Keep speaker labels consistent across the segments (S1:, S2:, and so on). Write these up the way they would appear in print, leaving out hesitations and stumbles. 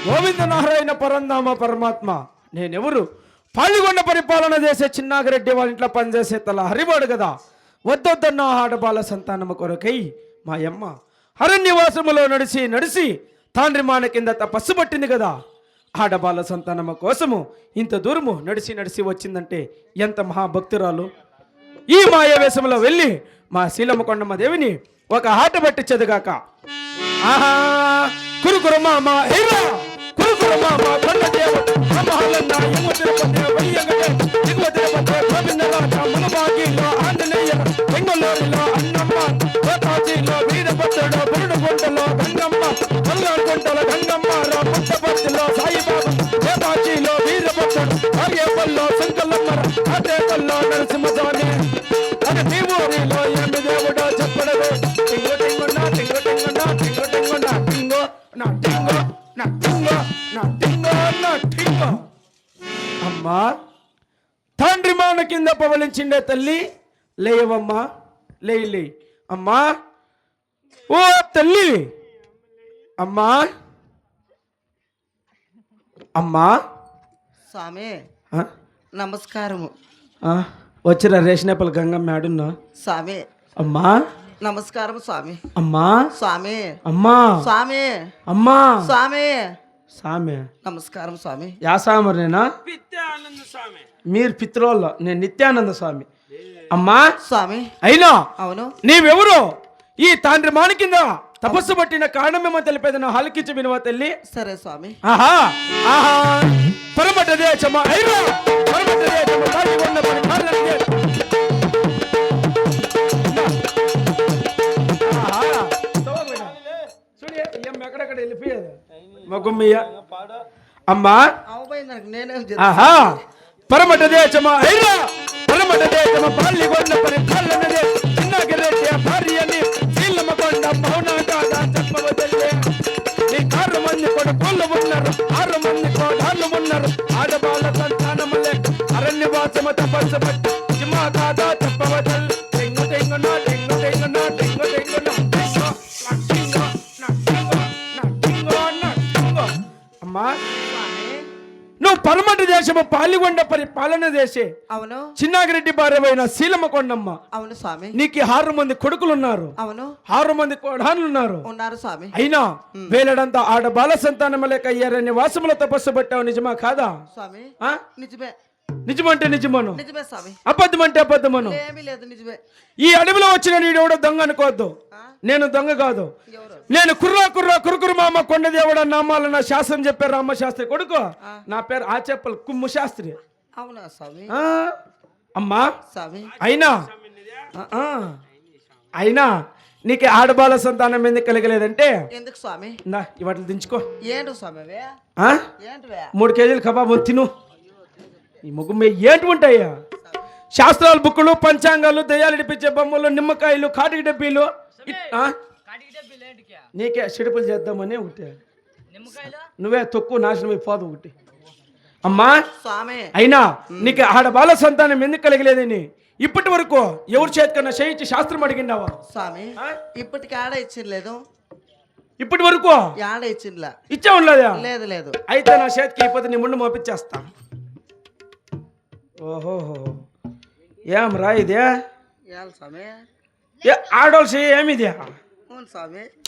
S1: గోవింద నారాయణ పరంధామ పరమాత్మ, నేనెవరు? పాల్గొండ పరిపాలన చేసే చిన్నాగిరెడ్డి వాళ్ళ ఇంట్లో పనిచేసే తల హరివాడు కదా. వద్దొద్దన్న ఆడబాల సంతానము కొరకై మా అమ్మ అరణ్యవాసములో నడిచి నడిచి తాండ్రి మాన కింద తపస్సు పట్టింది కదా. ఆడబాల సంతానము కోసము ఇంత దూరము నడిచి నడిచి వచ్చిందంటే ఎంత మహాభక్తురాలు. ఈ మాయావేశంలో వెళ్ళి మా శీలమ్మ కొండమ్మ దేవిని ఒక ఆట పట్టించదుగాక. ఆహా కురుకురమ్మ హైరా కురుకురమ్మ కొండ దేవ బ్రహ్మహల్లన్న యమ తిరుపతి వయ్యగటే దిగువ తిరుపతి గోవిందరాజ మునబాగిలో ఆంజనేయ బెంగళూరులో అన్నమ్మ కోటాచిలో వీరభద్రుడు పురుడుగుంటలో గంగమ్మ కొల్లాడుకుంటలో గంగమ్మ రా పుట్టపర్తిలో సాయిబాబా దేవాచిలో వీరభద్రుడు ఆర్యపల్లో సంకల్లమ్మ ఆదేపల్లో నరసింహస్వామి అని మీ ఊరిలో ఏమి దేవుడో చెప్పడదు. టింగు టింగున్నా టింగు టింగున్నా టింగు టింగున్నా టింగు నా టింగు నా టింగు నా టింగు నా టింగు. అమ్మా తండ్రి మాన కింద పవలించిండే తల్లి లేవమ్మా, లే అమ్మా. ఓ తల్లి అమ్మా అమ్మా.
S2: స్వామి నమస్కారము.
S1: వచ్చిరా రేషనేపల్ గంగమ్మ ఆడున్నా
S2: స్వామి.
S1: అమ్మా
S2: నమస్కారం స్వామి.
S1: అమ్మా
S2: స్వామి.
S1: అమ్మా
S2: స్వామి.
S1: అమ్మా
S2: స్వామి.
S1: స్వామి
S2: నమస్కారం స్వామి.
S1: యా స్వామి నేనా? మీరు పిత్రోళ్ళ, నేను నిత్యానంద స్వామి. అమ్మా
S2: స్వామి.
S1: అయినా
S2: అవును
S1: నీవెవరు? ఈ తాండ్రి మాన కింద తపస్సు పట్టిన కారణమేమో తెలిపేది నా హలికించి వినవా తల్లి.
S2: సరే స్వామి.
S1: ఆహా ఆహా పరమట దేశమా అయినా పరమట దేశమా పాల్గొన్న పరిపాలన ఎక్కడెక్కడ వెళ్ళిపోయేది మగుమ్మయ్య. అమ్మా ఆహా పరమట దేశమా అయినా పరమట దేశమా పాల్గొన్న పరిపాలన చిన్నగిరెడ్డి భార్యని శీలమ్మ కొండ మౌన కాదా చెప్పవదల్లే. నీ 6 మంది కొడుకులు ఉన్నారు, 6 మంది కోడాళ్ళు ఉన్నారు. ఆడబాల సంతానములే అరణ్యవాసము తపస్సు పట్టి జిమా కాదా చెప్పవదల్. టెంగు టెంగున టెంగు టెంగున టెంగు టెంగున అమ్మా నువ్వు పరమటి దేశము పాల్గొండ పరిపాలన చేసే
S2: అవును
S1: చిన్నాగిరెడ్డి భార్యమైన శీలమ్మ కొండమ్మ.
S2: అవును స్వామి.
S1: నీకు 6 మంది కొడుకులు ఉన్నారు,
S2: అవును
S1: 6 మంది కోడాళ్ళు ఉన్నారు.
S2: స్వామి.
S1: అయినా వేలడంతా ఆడబాల సంతానము లేక అయ్యారని వాసముల తపస్సు పట్టావు, నిజమా కాదా?
S2: స్వామి నిజమే.
S1: నిజమంటే నిజమను,
S2: నిజమే స్వామి.
S1: అబద్ధమంటే అబద్ధమను.
S2: ఏమీ లేదు నిజమే.
S1: ఈ అడవిలో వచ్చిన నీడెవడో దొంగ అనుకోవద్దు. నేను దొంగ కాదు. నేను కుర్ర మామ కొండదేవుడ నామాల నా శాస్త్రం చెప్పారు. రామశాస్త్రి కొడుకు, నా పేరు ఆచేపల్ కుమ్ము శాస్త్రి.
S2: అవునా స్వామి.
S1: అమ్మా
S2: స్వామి.
S1: అయినా నీకు ఆడబాల సంతానం ఎందుకు కలిగలేదంటే
S2: ఎందుకు స్వామి?
S1: నా ఇవాటిని దించుకో.
S2: ఏంటి స్వామి?
S1: 3 కేజీలు కబాబు తిను. ఈ ముగ్గు ఏంటి ఉంటాయా? శాస్త్రాలు బుక్కులు, పంచాంగాలు, దయ్యాలు ఇడిపించే బొమ్మలు, నిమ్మకాయలు, కాటికి డబ్బీలు. నీకే సిడుపులు చేద్దామని ఒకటి. నువ్వే తొక్కు నాశనం అయిపోదు ఒకటి. అమ్మా అయినా నీకు ఆడబాల సంతానం ఎందుకు కలిగలేదని ఇప్పటి వరకు ఎవరి చేతికన్నా చేయించి శాస్త్రం అడిగినావా
S2: స్వామి? ఇప్పటికి ఆడ ఇచ్చిర్లేదు.
S1: ఇప్పటి వరకు
S2: ఆడ ఇచ్చిర్లా?
S1: ఇచ్చా ఉండలేదా?
S2: లేదు లేదు.
S1: అయితే నా చేతికి అయిపోతే నీ ముందు మోపించేస్తా. ఓహోహో ఏం రా ఇదే? ఆడోళ్ళు చెయ్యి ఏమిదే?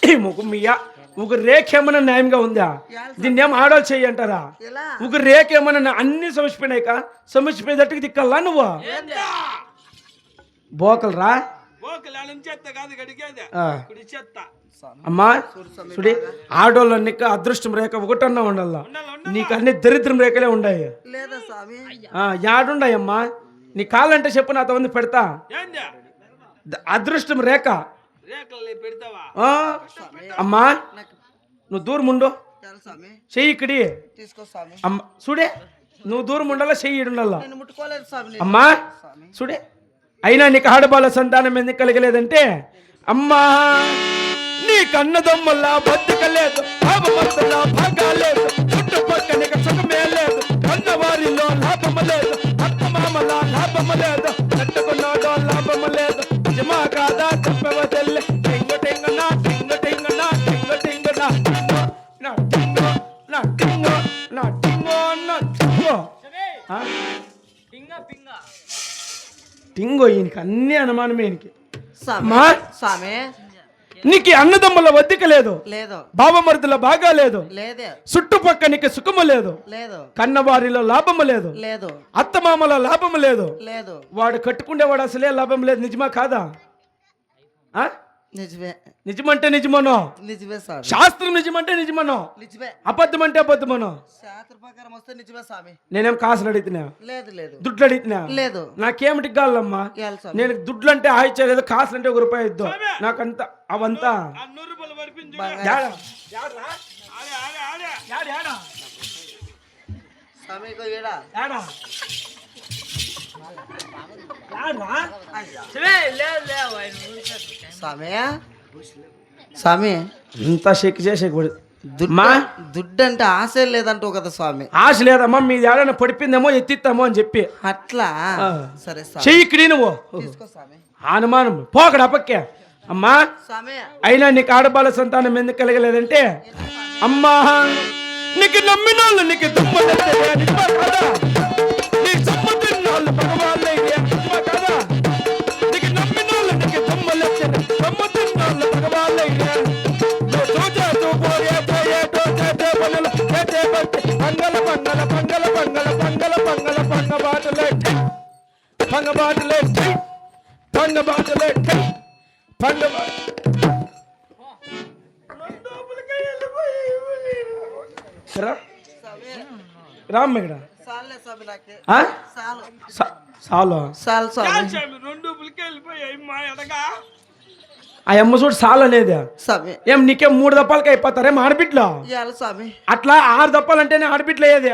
S1: ఈ ముఖమియ్య ఒక రేఖ ఏమన్నా న్యాయంగా ఉందా? దీన్ని ఏం ఆడోళ్ళు చెయ్యి అంటారా? ఒక రేఖ ఏమన్నా అన్ని సమసిపోయినాయిక సమసిపోయేటట్టుకు దిక్కల్లా నువ్వు బోకలు రా. అమ్మా చూడి ఆడోళ్ళ నీకు అదృష్టం రేఖ ఒకటన్నా ఉండాల. నీకు అన్ని దరిద్రం రేఖలే ఉన్నాయి. యాడుండయమ్మా? నీ కాలంటే చెప్పు, నాతో ఉంది పెడతా. అదృష్టం రేఖ అమ్మా నువ్వు దూరం ఉండు. చెయ్యి ఇక్కడి అమ్మ చూడే, నువ్వు దూరం ఉండాలా, చెయ్యి ఉండాలా. అమ్మా చూడే, అయినా నీకు ఆడబాల సంతానం ఎందుకు కలిగలేదంటే అమ్మా నీ కన్నదమ్ముల్లా బతుకలేదు బాబమర్దులా భాగాలేదు చుట్టుపక్కన సుఖమే లేదు కన్నవారిలో లాభము లేదు అత్తమామల లాభము లేదు కట్టుకున్నాడో లాభము లేదు నిజమా కాదా చెప్పవ తెల్లి టింగు టింగు నా టింగు టింగు నా టింగు టింగు నా టింగు నా టింగు నా టింగు నా టింగు ఆ? టింగో ఈయనకి అన్ని అనుమానమే ఈయనకి
S2: స్వామి
S1: అమ్మా
S2: స్వామి
S1: నీకు అన్నదమ్ముల వద్దిక లేదు
S2: లేదు
S1: బావమరుదుల బాగా లేదు
S2: లేదే
S1: చుట్టుపక్క నీకు సుఖము లేదు
S2: లేదు
S1: కన్నవారిలో లాభము లేదు
S2: లేదు
S1: అత్తమామల లాభము లేదు
S2: లేదు
S1: వాడు కట్టుకునేవాడు అసలే లాభం లేదు నిజమా కాదా ఆ?
S2: నిజమే
S1: నిజమంటే నిజమనో
S2: నిజమే స్వామి
S1: శాస్త్రం నిజమంటే నిజమనో
S2: నిజమే
S1: అబద్ధం అంటే అబద్ధమనో
S2: శాస్త్ర ప్రకారం వస్తే నిజమే స్వామి
S1: నేనేం కాసులు అడిగినా
S2: లేదు లేదు
S1: దుడ్లు అడిగినా
S2: లేదు
S1: నాకేమిటి కావాలమ్మా
S2: ఇవ్వాలి స్వామి
S1: నేను దుడ్లు అంటే ఆయిచ్చలేదు కాసులు అంటే ₹1 ఇద్దు నాకంతా అవంతా
S2: బంగారం.
S1: యాడా?
S2: స్వామి ఇగో ఈడ.
S1: యాడా? యాడా?
S2: స్వామి స్వామి
S1: ఇంత షెక్ చేసే
S2: దుడ్డు దుడ్డు అంటే ఆశ లేదంటావు కదా స్వామి
S1: ఆశ లేదమ్మా మీది ఏడైనా పడిపోయిందేమో ఎత్తిస్తామో అని చెప్పి
S2: అట్లా
S1: ఆ.
S2: సరే స్వామి
S1: చెయ్యి ఇక్కడి నువ్వు
S2: తీసుకో స్వామి
S1: అనుమానం పోకడ అప్పక్కే అమ్మా
S2: స్వామి
S1: అయినా నీకు ఆడబాల సంతానం ఎందుకు కలగలేదంటే అమ్మా నీకు నమ్మినోళ్ళు నీకు దుమ్మలెత్తలే, నిజమా కాదా? నీ సొమ్ము తిన్నోళ్ళు భగవాన్లయ్యే, నిజమా కాదా? నీకు నమ్మినోళ్ళు నీకు దుమ్మలెత్తలే, సొమ్ము తిన్నోళ్ళు భగవాన్లయ్యే. నువ్వు చూచే చూపోయే పోయేటో చేసే పనులు చేసే భక్తి పంగల పంగల పంగల పంగల పంగల పంగల పంగబాటులే పంగబాటులే పంగబాటులే పంగబాటు రామ్ ఇక్కడ
S2: సాలే స్వామి నాకే
S1: ఆ?
S2: సాలు
S1: సాలు
S2: సాలు స్వామి
S1: ఆ అమ్మ చూడు సాలు అనేదా
S2: స్వామి
S1: ఏం నీకేం 3 దప్పాలకి అయిపోతారేం ఆడబిడ్లు
S2: ఇవ్వాలి స్వామి
S1: అట్లా 6 దప్పాలంటేనే ఆడబిడ్లు అయ్యేది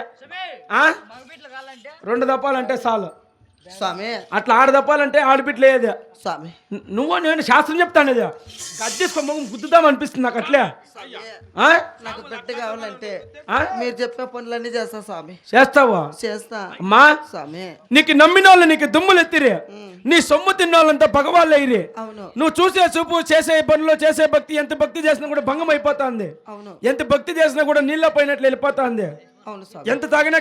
S1: 2 దప్పాలంటే చాలు
S2: స్వామి
S1: అట్లా 6 దప్పాలంటే ఆడబిడ్లు అయ్యేది
S2: స్వామి
S1: నువ్వు నేను శాస్త్రం చెప్తాను ఇది గడ్డేసుకో మొగం గుద్దుదాం అనిపిస్తుంది నాకు అట్లే ఆ?
S2: నాకు బిడ్డ కావాలంటే
S1: ఆ?
S2: మీరు చెప్పే పనులన్నీ చేస్తా స్వామి
S1: చేస్తావా
S2: చేస్తా
S1: అమ్మా
S2: స్వామి
S1: నీకు నమ్మినోళ్ళు నీకు దుమ్ములు ఎత్తిరి నీ సొమ్ము తిన్నోళ్ళంతా భగవాళ్ళు అయ్యి
S2: అవును
S1: నువ్వు చూసే చూపు చేసే పనులు చేసే భక్తి ఎంత భక్తి చేసినా కూడా భంగం అయిపోతుంది
S2: అవును
S1: ఎంత భక్తి చేసినా కూడా నీళ్ళ పోయినట్లు వెళ్ళిపోతుంది
S2: అవును స్వామి
S1: ఎంత తాగినా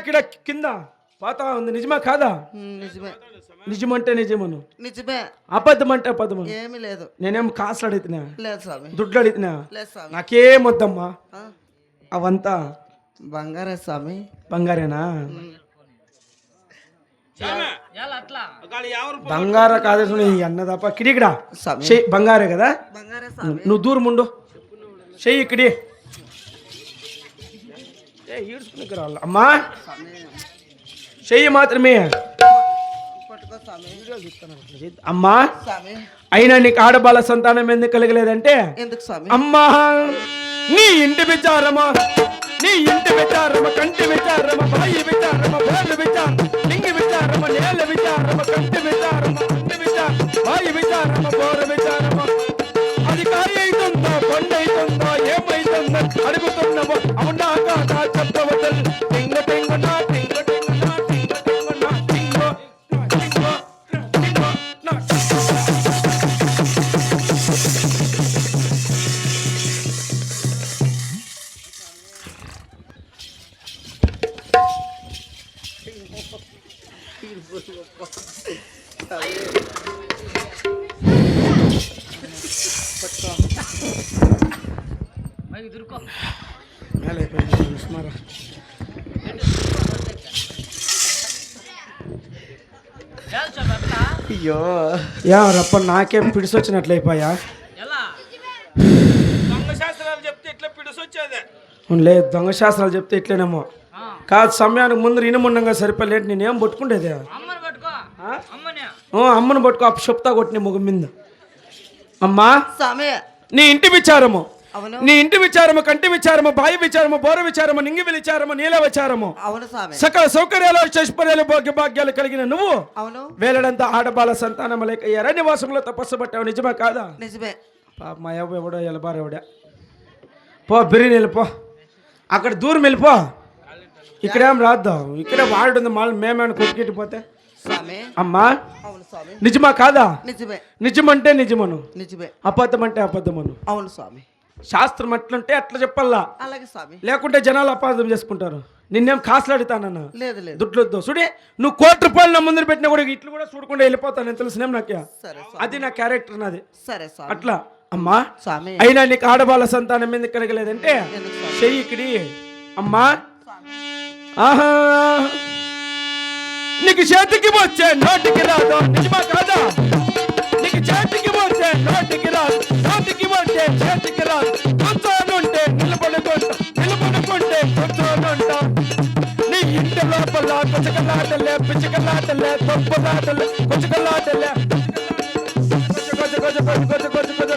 S1: కింద పోతా ఉంది నిజమా కాదా
S2: నిజమే
S1: నిజమంటే నిజమను
S2: నిజమే
S1: అబద్ధం అంటే అబద్ధమను
S2: ఏమీ లేదు
S1: నేనేం కాసులు అడిగినా
S2: లేదు స్వామి
S1: దుడ్లు అడిగినా
S2: లేదు స్వామి
S1: నాకేం వద్దమ్మా
S2: ఆ?
S1: అవంతా
S2: బంగారే స్వామి
S1: బంగారేనా బంగార కాదు ఈ అన్న తప్ప కిడికిడా
S2: స్వామి
S1: బంగారే కదా
S2: బంగారే స్వామి
S1: నువ్వు దూరం ఉండు చెయ్యి ఇక్కడి ఈడ్చుకుని రావాలి అమ్మా చెయ్యి మాత్రమే
S2: పట్టుకో స్వామి
S1: అమ్మా
S2: స్వామి
S1: అయినా నీకు ఆడబాల సంతానం ఎందుకు కలగలేదంటే
S2: ఎందుకు స్వామి
S1: అమ్మా నీ ఇంటి విచారమా నీ ఇంటి విచారమ కంటి విచారమ బాయి విచారమ బోర్లు విచారం లింగి విచారమ నేల విచారమ కంటి విచారమ అన్ని విచారం బాయి విచారమ బోరు విచారమ అది కాయ అవుతుందో కొండ అవుతుందో ఏమైతుందో అడుగుతున్నావో అవునా కాదా చెప్పవద్దు టింగ టింగ నా టింగ టింగ నా టింగ టింగ నా టింగ టింగ టింగ నా
S2: అయ్యో
S1: యా రప్ప నాకేం పిడిసొచ్చినట్లయిపోయా లేదు దొంగ శాస్త్రాలు చెప్తే ఇట్లేనేమో కాదు సమయానికి ముందు ఇనుముండంగా సరిపోలేంటి నేనేం పట్టుకుంటేది అమ్మను పట్టుకో అప్పు చెప్తా కొట్టిన ముఖం మీద అమ్మా
S2: స్వామి
S1: నీ ఇంటి విచారము
S2: అవును
S1: నీ ఇంటి విచారము కంటి విచారము బాయి విచారము బోర విచారము నింగి విచారము నీల విచారము
S2: అవును స్వామి
S1: సకల సౌకర్యాలు చష్పర్యాలు భోగ్య భాగ్యాలు కలిగిన నువ్వు
S2: అవును
S1: వేలడంతా ఆడబాల సంతానం లేక ఎరణ్యవాసంలో తపస్సు పట్టావు నిజమా కాదా
S2: నిజమే
S1: పాప మా ఎవడో ఎలబారెవడా పో బిర్యానీ వెళ్ళిపో, అక్కడ దూరం వెళ్ళిపో, ఇక్కడేం రాద్దాం. ఇక్కడే వాడు ఉంది, మళ్ళీ మేమేమైనా కొట్టుకెట్టిపోతే.
S2: స్వామి
S1: అమ్మా
S2: అవును స్వామి
S1: నిజమా కాదా?
S2: నిజమే
S1: నిజమంటే నిజమను,
S2: నిజమే
S1: అబద్ధం అంటే అబద్ధమను.
S2: అవును స్వామి
S1: శాస్త్రం అట్లుంటే అట్లా చెప్పాలా,
S2: అలాగే స్వామి.
S1: లేకుంటే జనాలు అపార్థం చేసుకుంటారు. నిన్నేం కాసులాడుతానన్నా
S2: లేదు లేదు
S1: దుడ్లొద్దు చూడే, నువ్వు ₹1,00,000 నా ముందు పెట్టినా కూడా ఇట్లు కూడా చూడకుండా వెళ్ళిపోతాను. నేను తెలిసినేం నాకే,
S2: సరే
S1: అది నా క్యారెక్టర్ నాది.
S2: సరే స్వామి.
S1: అట్లా అమ్మా
S2: స్వామి
S1: అయినా నీకు ఆడబాల సంతానం మీద కలగలేదంటే
S2: ఎందుకు స్వామి?
S1: చెయ్యి ఇక్కడి. అమ్మా ఆహా నీకు చేతికి వచ్చే నోటికి రాదు, నిజమా కాదా? నీకు చేతికి వచ్చే నోటికి రాదు, నోటికి వచ్చే చేతికి రాదు. కూర్చోనుంటే నిలబడుకుంటా, నిలబడుకుంటే కూర్చోనుంటా. నీ ఇంటి లోపల కుచకలాటలే, పిచకలాటలే, తొప్పలాటలే, కుచకలాటలే, కుచకలాటలే,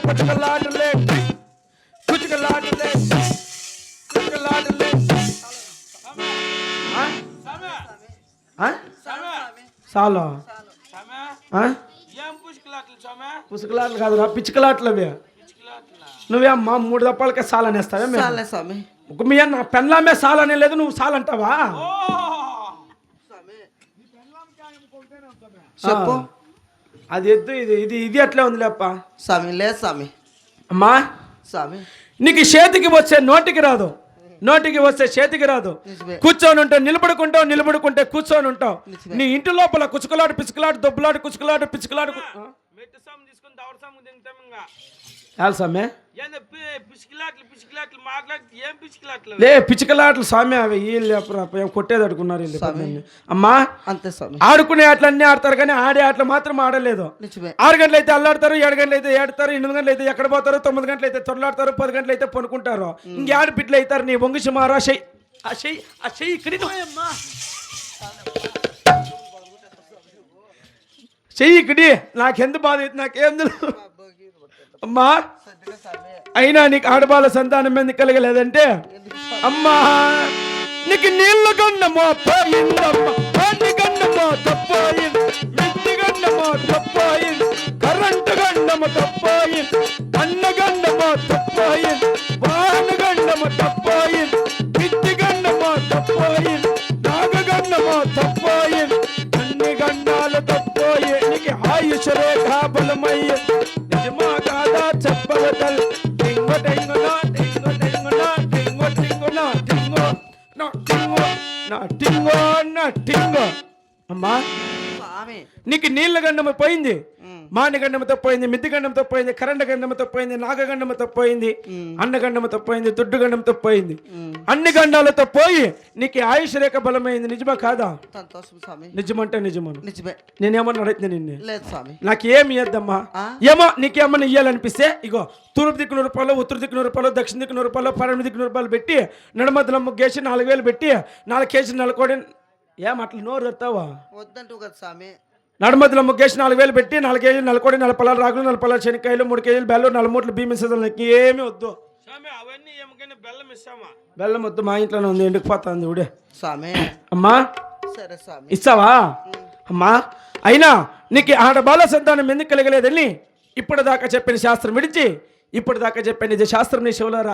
S1: కుచకలాటలే, కుచకలాటలే. చాలా పుసుకలాట్లు కాదురా, పిచ్చుకలాట్లు అవి. నువ్వేమ్మా 3 దప్పాలకే సాలనేస్తావే?
S2: చాలే స్వామి.
S1: మీ అన్న పెన్లామే సాలనే లేదు, నువ్వు సాలంటావా?
S2: చెప్పు.
S1: అది ఎద్దు, ఇది ఇది ఇది అట్లే ఉంది లేప్ప.
S2: స్వామి లేదు స్వామి.
S1: అమ్మా
S2: స్వామి
S1: నీకు చేతికి వచ్చే నోటికి రాదు, నోటికి వస్తే చేతికి రాదు.
S2: నిజమే.
S1: కూర్చొని ఉంటావు, నిలబడుకుంటావు, నిలబడుకుంటే కూర్చొని ఉంటావు.
S2: నిజమే.
S1: నీ ఇంటి లోపల కుచుకలాడు, పిచ్చుకలాడు, దొబ్బలాడు, కుచుకలాడు, పిచ్చుకలాడు. సామే లే పిచ్చుకలాట్లు స్వామి, అవి వీళ్ళు కొట్టేది అడుకున్నారు వీళ్ళు. అమ్మా
S2: అంతే స్వామి.
S1: ఆడుకునే ఆటలు అన్నీ ఆడతారు కానీ ఆడే ఆటలు మాత్రం ఆడలేదు.
S2: నిజమే.
S1: 6 గంటలు అయితే అల్లాడతారు, 7 గంటలు అయితే ఏడతారు, 8 గంటలు అయితే ఎక్కడ పోతారు, 9 గంటలు అయితే తొరలాడతారు, 10 గంటలు అయితే పనుకుంటారు. ఇంకేడు బిడ్డలు అవుతారు. నీ వంగి సుమారు చెయ్యి ఇక్కడి చెయ్యి ఇక్కడి. నాకెంత బాధ అయితే నాకేం తెలుసు అమ్మా. అయినా నీకు ఆడబాల సంతానం ఎందుకు కలగలేదంటే అమ్మా నీకు నీళ్ళ గండమో పోయిందమ్మా, పాండి గండమో తప్పోయింది, మిత్తి గండమో తప్పోయింది, కరెంటు గండమో తప్పోయింది, అన్న గండమో తప్పోయింది, వాన గండమో తప్పోయింది, మిత్తి గండమో తప్పోయింది, నాగ గండమో తప్పోయింది, అన్ని గండాలు తప్పోయి నీకు ఆయుష రేఖ బలమయ్యి. నిజమా కాదా చెప్పవదల్ టింగు టింగునా టింగు టింగునా టింగు టింగునా టింగు నా టింగు నా టింగు నా టింగు. అమ్మా
S2: స్వామి
S1: నీకు నీళ్ళ గండము పోయింది, మాని గండముతో పోయింది, మిద్ది గండంతో పోయింది, కరెంటు గండముతో పోయింది, నాగగండముతో పోయింది, అన్న గండముతో పోయింది, దుడ్డు గండంతో పోయింది. అన్ని గండాలతో పోయి నీకు ఆయుష్ రేఖ బలమైంది. నిజమా కాదా?
S2: సంతోషం స్వామి.
S1: నిజమంటే నిజమను.
S2: నిజమే.
S1: నేనేమన్నా అడిగితే నిన్నే
S2: లేదు స్వామి.
S1: నాకు ఏమి ఇద్దామా? ఏమో నీకేమన్నా ఇయ్యాలనిపిస్తే ఇగో తూర్పు దిక్కు ₹100, ఉత్తర దిక్కు ₹100, దక్షిణ దిక్కు ₹100, పడమటి దిక్కు ₹100 పెట్టి నడుమధ్యలో ముగ్గేసి 4,000 పెట్టి 4 కేజీలు నెలకోడి. ఏం అట్లా నోరు తెస్తావా?
S2: వద్దంటూ కదా స్వామి.
S1: నడుమధ్యలో ముగ్గేసి 4,000 పెట్టి 4 కేజీలు నెలకోడి, 4 పలాలు రాగులు, 4 పలాలు శనక్కాయలు, 3 కేజీలు బెల్లం, 4 మూటలు బియ్యం ఇస్తుంది. నీకు ఏమి వద్దు. బెల్లం వద్దు, మా ఇంట్లోనే ఉంది, ఎండుకు పోతుంది ఊడే.
S2: స్వామి
S1: అమ్మా
S2: సరే స్వామి.
S1: ఇస్తావా? అమ్మా అయినా నీకు ఆడబాల సంతానం ఎందుకు కలగలేదని ఇప్పటిదాకా చెప్పిన శాస్త్రం విడిచి ఇప్పటిదాకా చెప్పిన శాస్త్రం నీ శివలో